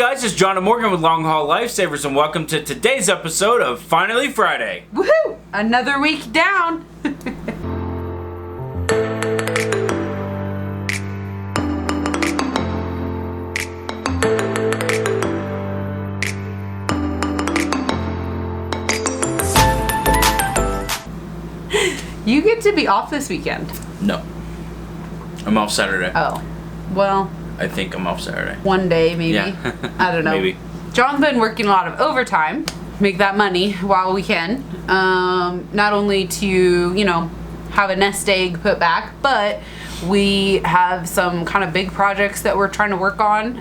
guys, it's John and Morgan with Longhaul Lifesavers, and welcome to today's episode of Finally Friday. Woohoo! Another week down. You get to be off this weekend. No. I'm off Saturday. Oh. Well. I think I'm off Saturday. One day, maybe. Yeah. I don't know. Maybe. John's been working a lot of overtime. Make that money while we can. Not only to, you know, have a nest egg put back, but we have some kind of big projects that we're trying to work on.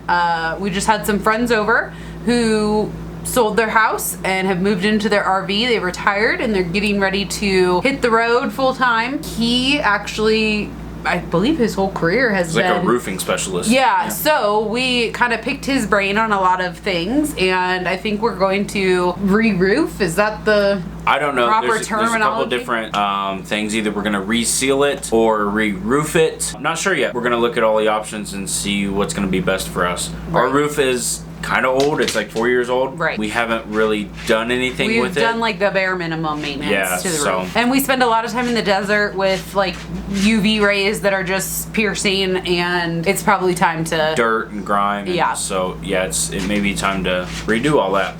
We just had some friends over who sold their house and have moved into their RV. They retired and they're getting ready to hit the road full time. He actually, I believe his whole career has been like a roofing specialist. Yeah, so we kind of picked his brain on a lot of things, and I think we're going to re-roof. Is that the I don't know. proper There's a couple terminology? different things. Either we're going to reseal it or re-roof it. I'm not sure yet. We're going to look at all the options and see what's going to be best for us. Our Right. roof is kind of old. It's like 4 years old. Right. We haven't really done anything We've with it. done like the bare minimum maintenance Yeah, to the so- roof. And we spend a lot of time in the desert with like UV rays that are just piercing, and it's probably time to dirt and grime. And Yeah. So yeah, it may be time to redo all that,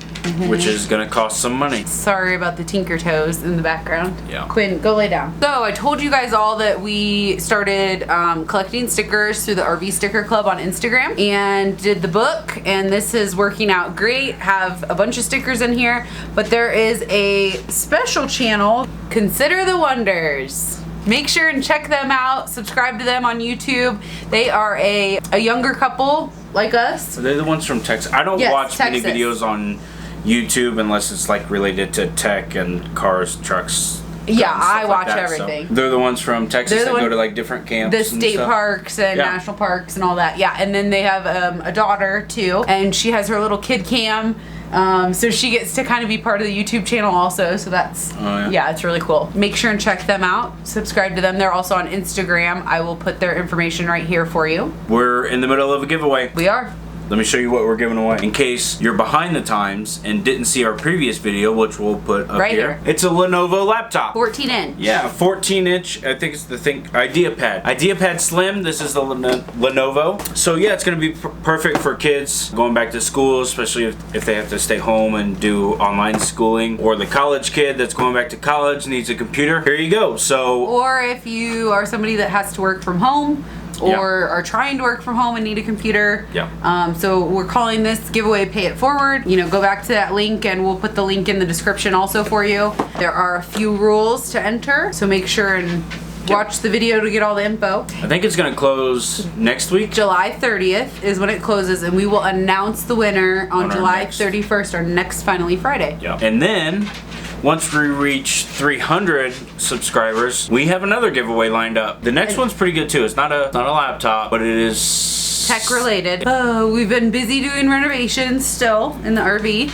which is gonna cost some money. Sorry about the tinker toes in the background. Yeah. Quinn, go lay down. So I told you guys all that we started collecting stickers through the RV Sticker Club on Instagram and did the book, and this is working out great. Have a bunch of stickers in here, but there is a special channel, Consider the Wonders. Make sure and check them out. Subscribe to them on YouTube. They are a younger couple like us. They're the ones from Texas. I don't Yes, watch many Texas. videos on YouTube unless it's like related to tech and cars, trucks. Yeah, guns, stuff I like watch that. So everything. they're the ones from Texas They're the that go one- to like different camps. The and state stuff. parks and Yeah. national parks and all that. Yeah, and then they have a daughter too, and she has her little kid cam. So she gets to kind of be part of the YouTube channel also. So that's, yeah, it's really cool. Make sure and check them out. Subscribe to them. They're also on Instagram. I will put their information right here for you. We're in the middle of a giveaway. We are. Let me show you what we're giving away. In case you're behind the times and didn't see our previous video, which we'll put up Right here. here. It's a Lenovo laptop. 14 inch. Yeah, 14 inch. I think it's the thing. IdeaPad Slim. This is the Lenovo. So yeah, it's gonna be perfect for kids going back to school, especially if they have to stay home and do online schooling, or the college kid that's going back to college needs a computer. Here you go. So Or if you are somebody that has to work from home, or are trying to work from home and need a computer. Yeah. So we're calling this giveaway Pay It Forward. You know, go back to that link and we'll put the link in the description also for you. There are a few rules to enter, so make sure and watch the video to get all the info. I think it's gonna close next week. July 30th is when it closes, and we will announce the winner on On our July next- 31st, our next Finally Friday. Yeah. And then once we reach 300 subscribers, we have another giveaway lined up. The next one's pretty good too. It's not a laptop, but it is Tech related. We've been busy doing renovations still in the RV.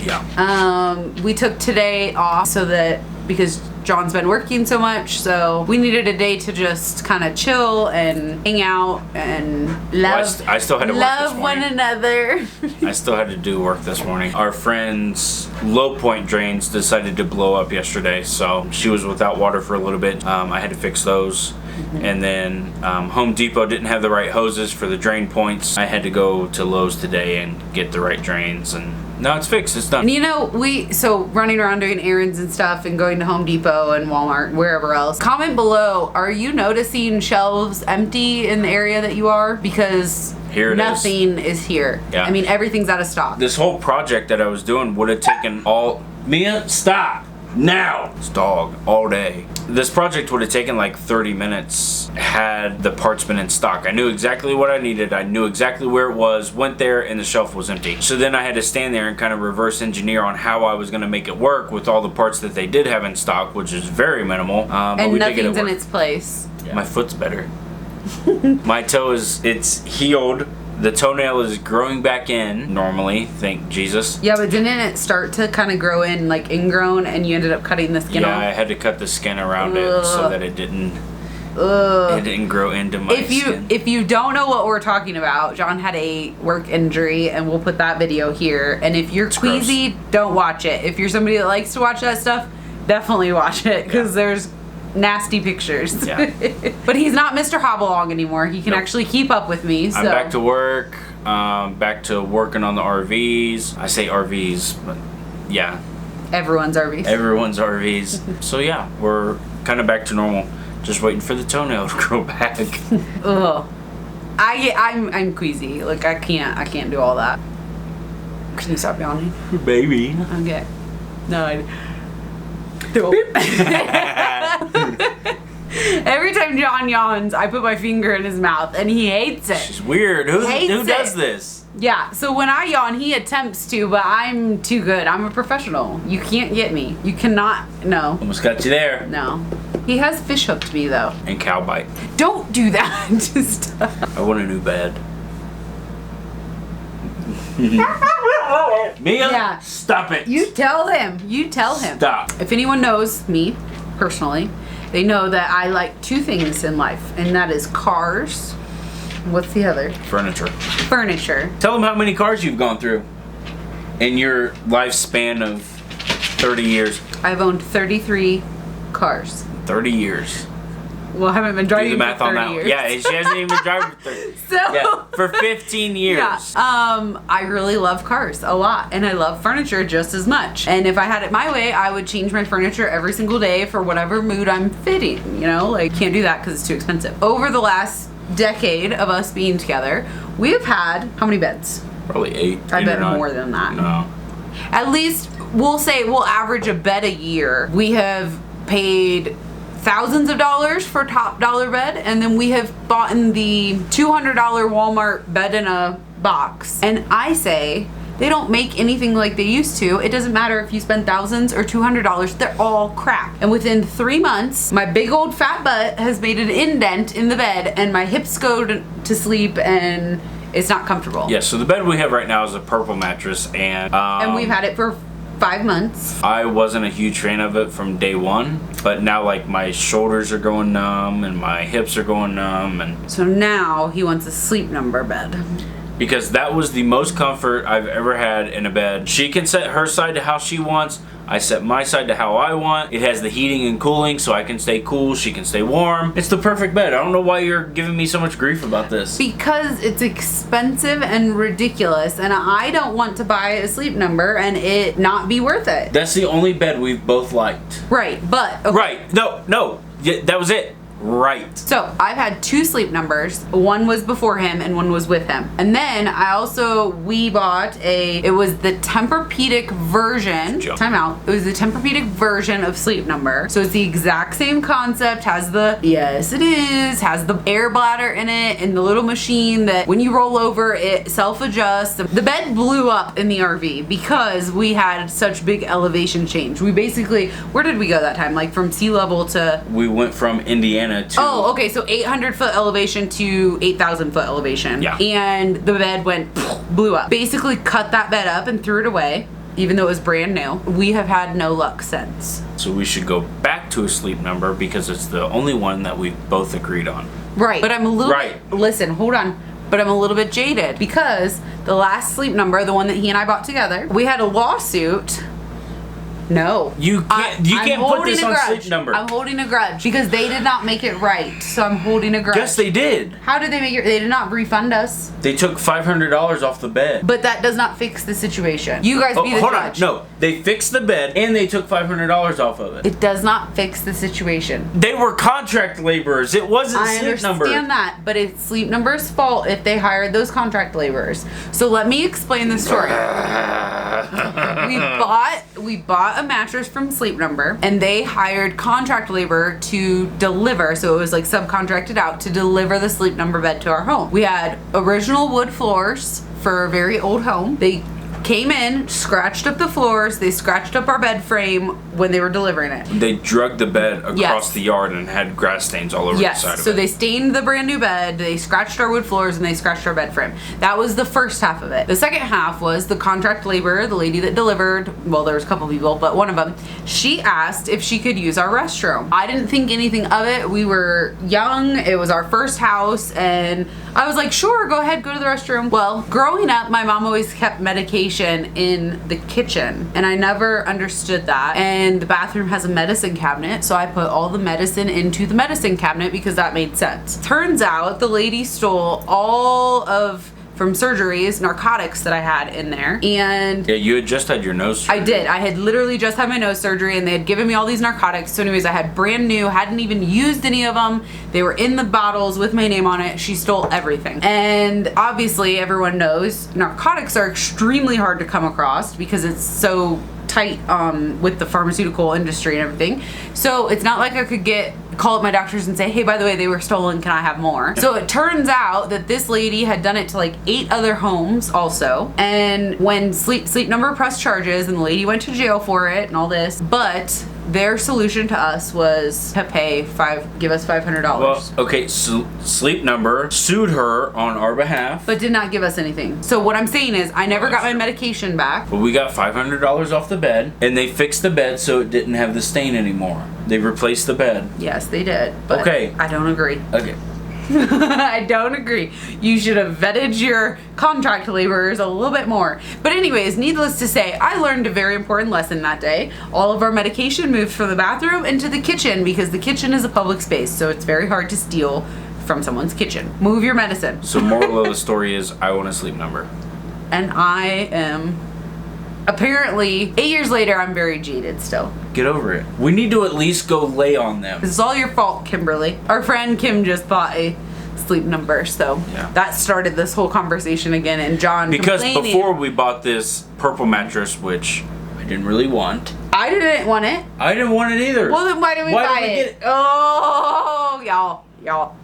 Yeah. We took today off so that because John's been working so much, so we needed a day to just kind of chill and hang out and love. I still had to work love this one morning. another. I still had to do work this morning. Our friend's low point drains decided to blow up yesterday, so she was without water for a little bit. I had to fix those. And then Home Depot didn't have the right hoses for the drain points. I had to go to Lowe's today and get the right drains, and now it's fixed. It's done. And you know, so running around doing errands and stuff and going to Home Depot and Walmart, wherever else. Comment below, are you noticing shelves empty in the area that you are? Because Here it is. nothing is here. Yeah. I mean, everything's out of stock. This whole project that I was doing would have taken all... Mia, stop! Now! This dog, all day. This project would have taken like 30 minutes had the parts been in stock. I knew exactly what I needed. I knew exactly where it was, went there, and the shelf was empty. So then I had to stand there and kind of reverse engineer on how I was going to make it work with all the parts that they did have in stock, which is very minimal. But And we did get it nothing's in work. its place. Yeah. My foot's better. My toe it's healed. The toenail is growing back in normally, thank Jesus. Yeah, but didn't it start to kind of grow in, like ingrown, and you ended up cutting the skin Yeah, off? I had to cut the skin around it so Ugh. that it didn't Ugh. It didn't grow into my skin. If you don't know what we're talking about, John had a work injury, and we'll put that video here. And if you're queasy, don't watch it. If you're somebody that likes to watch that stuff, definitely watch it, because there's nasty pictures. Yeah. But he's not Mr. Hobblelong anymore. He can actually keep up with me. So. I'm back to work. Back to working on the RVs. I say RVs, but yeah. Everyone's RVs. Everyone's RVs. So yeah, we're kind of back to normal. Just waiting for the toenail to grow back. Ugh. I'm queasy. Like I can't do all that. Can you stop yawning? Baby. Okay. No, I. Every time John yawns, I put my finger in his mouth, and he hates it. She's weird. Who does this? Yeah, so when I yawn, he attempts to, but I'm too good. I'm a professional. You can't get me. You cannot. No. Almost got you there. No. He has fish hooked me, though. And cow bite. Don't do that. Just I want a new bed. Mia, yeah. Stop it. You tell him. You tell him. Stop. If anyone knows me, personally, they know that I like two things in life, and that is cars. What's the other? Furniture. Furniture. Tell them how many cars you've gone through in your lifespan of 30 years. I've owned 33 cars. 30 years. Well, I haven't been driving Do the math for 30 on that years. one. Yeah, she hasn't even been driving for 30. So, yeah, for 15 years. Yeah. I really love cars a lot, and I love furniture just as much. And if I had it my way, I would change my furniture every single day for whatever mood I'm fitting. You know, like can't do that because it's too expensive. Over the last decade of us being together, we have had how many beds? Probably 8. I bet more than that. No. At least we'll average a bed a year. We have paid thousands of dollars for top dollar bed, and then we have bought in the $200 Walmart bed in a box. And I say they don't make anything like they used to. It doesn't matter if you spend thousands or $200, they're all crap. And within 3 months, my big old fat butt has made an indent in the bed, and my hips go to sleep, and it's not comfortable. Yeah, so the bed we have right now is a purple mattress, and we've had it for 5 months. I wasn't a huge fan of it from day one, but now like my shoulders are going numb and my hips are going numb, and so now he wants a sleep number bed. Because that was the most comfort I've ever had in a bed. She can set her side to how she wants. I set my side to how I want. It has the heating and cooling, so I can stay cool, she can stay warm. It's the perfect bed. I don't know why you're giving me so much grief about this. Because it's expensive and ridiculous, and I don't want to buy a sleep number and it not be worth it. That's the only bed we've both liked. Right, but... Okay. Right. No. Yeah, that was it. Right. So I've had 2 sleep numbers. One was before him and one was with him. And then we bought it was the Tempur-Pedic version. Time out. It was the Tempur-Pedic version of sleep number. So it's the exact same concept. Has the air bladder in it and the little machine that when you roll over, it self-adjusts. The bed blew up in the RV because we had such big elevation change. We basically, where did we go that time? Like from sea level to... We went from Indiana to... Oh, okay, so 800 foot elevation to 8,000 foot elevation. Yeah. And the bed blew up. Basically cut that bed up and threw it away, even though it was brand new. We have had no luck since. So we should go back to a sleep number because it's the only one that we've both agreed on. Right. But I'm a little bit... Listen, hold on. But I'm a little bit jaded because the last sleep number, the one that he and I bought together, we had a lawsuit... No. You can't put this on sleep number. I'm holding a grudge because they did not make it right. So I'm holding a grudge. Yes, they did. How did they make it? They did not refund us. They took $500 off the bed. But that does not fix the situation. You guys be the judge. No, they fixed the bed and they took $500 off of it. It does not fix the situation. They were contract laborers. It wasn't sleep number. I understand that, but it's sleep number's fault if they hired those contract laborers. So let me explain the story. we bought a mattress from Sleep Number, and they hired contract labor to deliver, so it was like subcontracted out to deliver the Sleep Number bed to our home. We had original wood floors for a very old home. They came in, scratched up the floors. They scratched up our bed frame when they were delivering it. They drug the bed across Yes. the yard and had grass stains all over the side of it. So they stained the brand new bed, they scratched our wood floors, and they scratched our bed frame. That was the first half of it. The second half was the contract laborer, the lady that delivered. Well, there was a couple people, but one of them, she asked if she could use our restroom. I didn't think anything of it. We were young. It was our first house, and I was like, sure, go ahead, go to the restroom. Well, growing up, my mom always kept medication in the kitchen, and I never understood that. And the bathroom has a medicine cabinet, so I put all the medicine into the medicine cabinet because that made sense. Turns out the lady stole all of, from surgeries, narcotics that I had in there. And yeah, you had just had your nose surgery. I did. I had literally just had my nose surgery, and they had given me all these narcotics. So anyways, I had brand new, hadn't even used any of them. They were in the bottles with my name on it. She stole everything. And obviously everyone knows narcotics are extremely hard to come across because it's so tight with the pharmaceutical industry and everything. So it's not like I could call up my doctors and say, hey, by the way, they were stolen, can I have more? So it turns out that this lady had done it to like 8 other homes also. And when Sleep Number pressed charges, and the lady went to jail for it and all this, but their solution to us was to give us $500. Well, okay, so Sleep Number sued her on our behalf. But did not give us anything. So what I'm saying is I never got my medication back. But we got $500 off the bed, and they fixed the bed so it didn't have the stain anymore. They replaced the bed. Yes, they did. But okay. I don't agree. Okay. I don't agree. You should have vetted your contract laborers a little bit more. But anyways, needless to say, I learned a very important lesson that day. All of our medication moved from the bathroom into the kitchen because the kitchen is a public space, so it's very hard to steal from someone's kitchen. Move your medicine. So moral of the story is I want a Sleep Number. And I am... Apparently, 8 years later, I'm very jaded still. Get over it. We need to at least go lay on them. This is all your fault, Kimberly. Our friend Kim just bought a Sleep Number, so that started this whole conversation again. And John because complaining. Before we bought this purple mattress, which I didn't really want. I didn't want it. I didn't want it either. Well, then why did we buy it? Oh, y'all.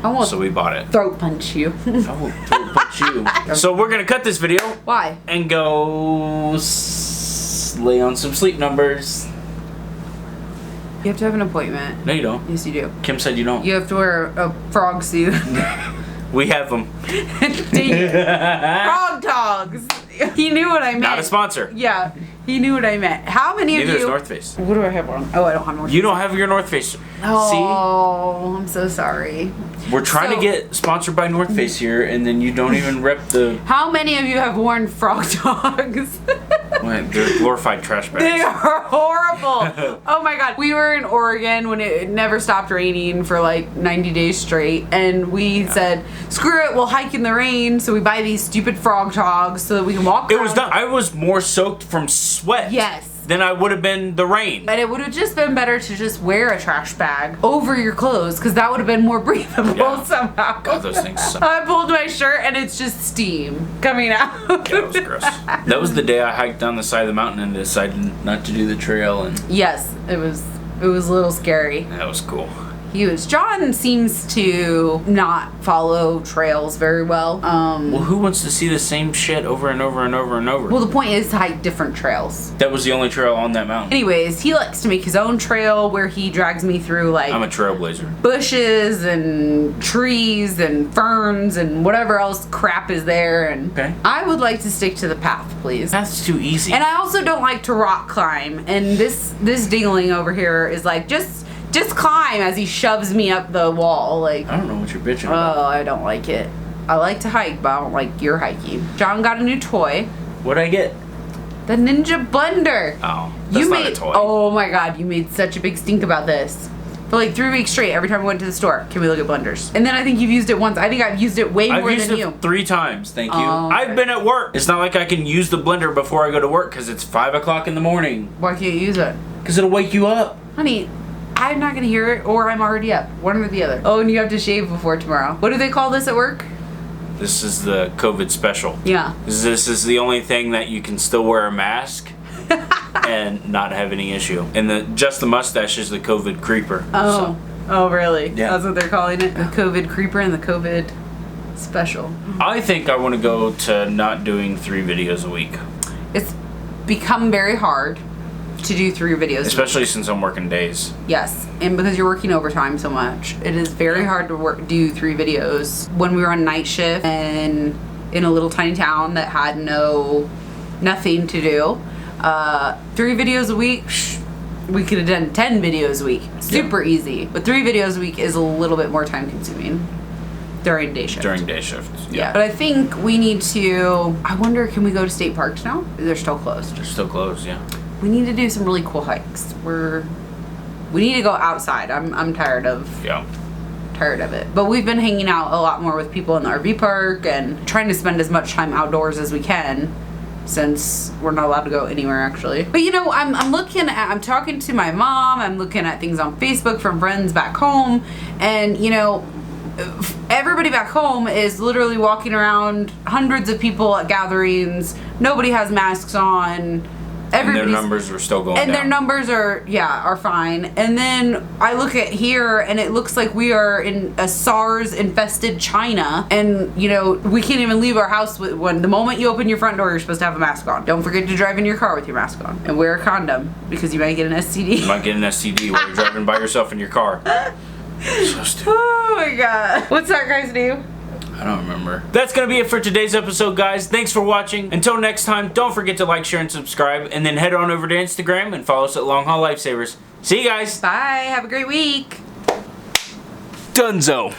I won't so we bought it. Throat punch you. I will throat punch you. So we're gonna cut this video. Why? And go lay on some Sleep Numbers. You have to have an appointment. No, you don't. Yes, you do. Kim said you don't. You have to wear a frog suit. We have them. Frogg Toggs. He knew what I meant. Not a sponsor. Yeah, he knew what I meant. How many of you? Neither is North Face. What do I have on? Oh, I don't have North Face. You don't have your North Face. Oh, I'm so sorry. See? We're trying to get sponsored by North Face here, and then you don't even rep the... How many of you have worn Frogg Toggs? Well, they're glorified trash bags. They are horrible. Oh my god. We were in Oregon when it never stopped raining for like 90 days straight, and we said, screw it, we'll hike in the rain. So we buy these stupid Frogg Toggs so that we can walk around. It was done. I was more soaked from sweat. Yes. Than I would have been the rain. And it would have just been better to just wear a trash bag over your clothes, because that would have been more breathable somehow. God, those things suck. I pulled my shirt and it's just steam coming out. Yeah, that was gross. That was the day I hiked down the side of the mountain and decided not to do the trail. And yes, it was a little scary. That was cool. John seems to not follow trails very well. Well, who wants to see the same shit over and over and over and over? Well, the point is to hike different trails. That was the only trail on that mountain. Anyways, he likes to make his own trail where he drags me through like... I'm a trailblazer. Bushes and trees and ferns and whatever else crap is there. And okay. I would like to stick to the path, please. That's too easy. And I also don't like to rock climb. And this dingling over here is like, just climb, as he shoves me up the wall. Like, I don't know what you're bitching about. Oh, I don't like it. I like to hike, but I don't like your hiking. John got a new toy. What'd I get? The Ninja Blender. Oh, that's not a toy. Oh my god, you made such a big stink about this. For like 3 weeks straight, every time we went to the store, can we look at blenders? And then I think you've used it once. I think I've used it way more than you. I've used it 3 times, thank you. Oh, I've been at work. It's not like I can use the blender before I go to work because it's 5 o'clock in the morning. Why can't you use it? Because it'll wake you up. Honey, I'm not gonna hear it, or I'm already up. One or the other. Oh, and you have to shave before tomorrow. What do they call this at work? This is the COVID special. Yeah. This is the only thing that you can still wear a mask and not have any issue. And just the mustache is the COVID creeper. Oh. So. Oh, really? Yeah. That's what they're calling it? The COVID creeper and the COVID Special. I think I want to go to not doing 3 videos a week. It's become very hard to do 3 videos. Especially since I'm working days. Yes, and because you're working overtime so much, it is very hard to do 3 videos. When we were on night shift and in a little tiny town that had nothing to do, 3 videos a week, we could have done 10 videos a week. Super easy. But 3 videos a week is a little bit more time consuming during day shift. During day shifts. Yeah. But I think we need to, I wonder, can we go to state parks now? They're still closed. They're still closed, yeah. We need to do some really cool hikes. We need to go outside. I'm tired of it. But we've been hanging out a lot more with people in the RV park and trying to spend as much time outdoors as we can, since we're not allowed to go anywhere actually. But you know, I'm talking to my mom, I'm looking at things on Facebook from friends back home, and you know, everybody back home is literally walking around, hundreds of people at gatherings, nobody has masks on. And their numbers are still going down. And their numbers are fine. And then I look at here and it looks like we are in a SARS infested China. And you know, we can't even leave our house when the moment you open your front door, you're supposed to have a mask on. Don't forget to drive in your car with your mask on. And wear a condom because you might get an STD. You might get an STD while you're driving by yourself in your car. So stupid. Oh my god. What's that guy's name? I don't remember. That's gonna be it for today's episode, guys. Thanks for watching. Until next time, don't forget to like, share, and subscribe. And then head on over to Instagram and follow us at Longhaul Lifesavers. See you guys. Bye. Have a great week. Dunzo.